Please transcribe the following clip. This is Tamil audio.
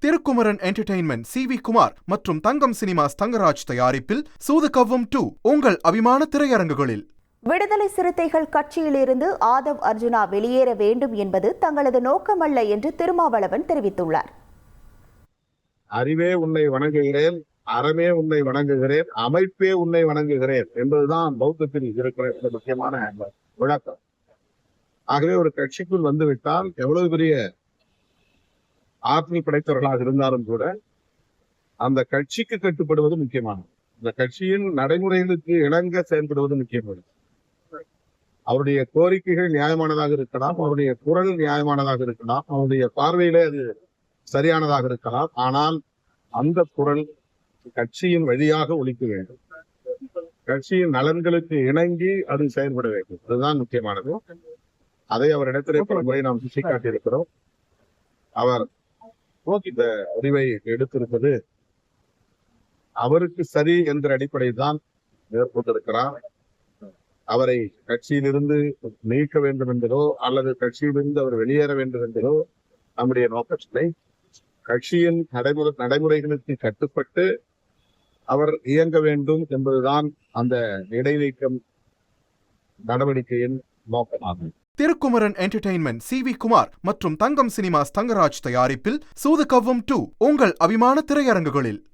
Thirukumaran entertainment CV. குமார் மற்றும் தங்கம் சினிமாஸ் தங்கராஜ் தயாரிப்பில் சூது கவ்வும் 2 உங்கள் அபிமான திரையரங்குகளில். விடுதலை சிறுத்தைகள் கட்சியிலிருந்து ஆதவ் அர்ஜுனா வெளியேற வேண்டும் என்பது தங்களது நோக்கமல்ல என்று திருமாவளவன் தெரிவித்துள்ளார். அறிவே உன்னை வணங்குகிறேன், அறமே உன்னை வணங்குகிறேன், அமைப்பே உன்னை வணங்குகிறேன் என்பதுதான் பௌத்தத்தில் இருக்கிற முக்கியமான விளக்கம். ஆகவே ஒரு கட்சிக்குள் வந்துவிட்டால் எவ்வளவு பெரிய ஆற்றல் படைத்தவர்களாக இருந்தாலும் கூட அந்த கட்சிக்கு கட்டுப்படுவது முக்கியமானது. இந்த கட்சியின் நடைமுறைகளுக்கு இணங்க செயல்படுவது முக்கியமானது. அவருடைய கோரிக்கைகள் நியாயமானதாக இருக்கலாம், அவருடைய குரல் நியாயமானதாக இருக்கலாம், அவருடைய பார்வையிலே அது சரியானதாக இருக்கலாம். ஆனால் அந்த குரல் கட்சியின் வழியாக ஒலிக்க வேண்டும், கட்சியின் நலன்களுக்கு இணங்கி அது செயல்பட வேண்டும். அதுதான் முக்கியமானது. அதை அவரிடத்திலே பல முறை நாம் சுட்டிக்காட்டியிருக்கிறோம். அவர் இந்த முடிவை எடுத்திருப்பது அவருக்கு சரி என்ற அடிப்படையில் தான் மேற்கொண்டிருக்கிறார். அவரை கட்சியிலிருந்து நீக்க வேண்டும் என்பதோ அல்லது கட்சியிலிருந்து அவர் வெளியேற வேண்டும் என்பதோ நம்முடைய நோக்கத்தில்லை. கட்சியின் நடைமுறைகளுக்கு கட்டுப்பட்டு அவர் இயங்க வேண்டும் என்பதுதான் அந்த இடைநீக்கம் நடவடிக்கையின் நோக்கமாகும். Thirukumaran entertainment CV. குமார் மற்றும் தங்கம் சினிமாஸ் தங்கராஜ் தயாரிப்பில் சூது கவ்வும் 2 உங்கள் அபிமான திரையரங்குகளில்.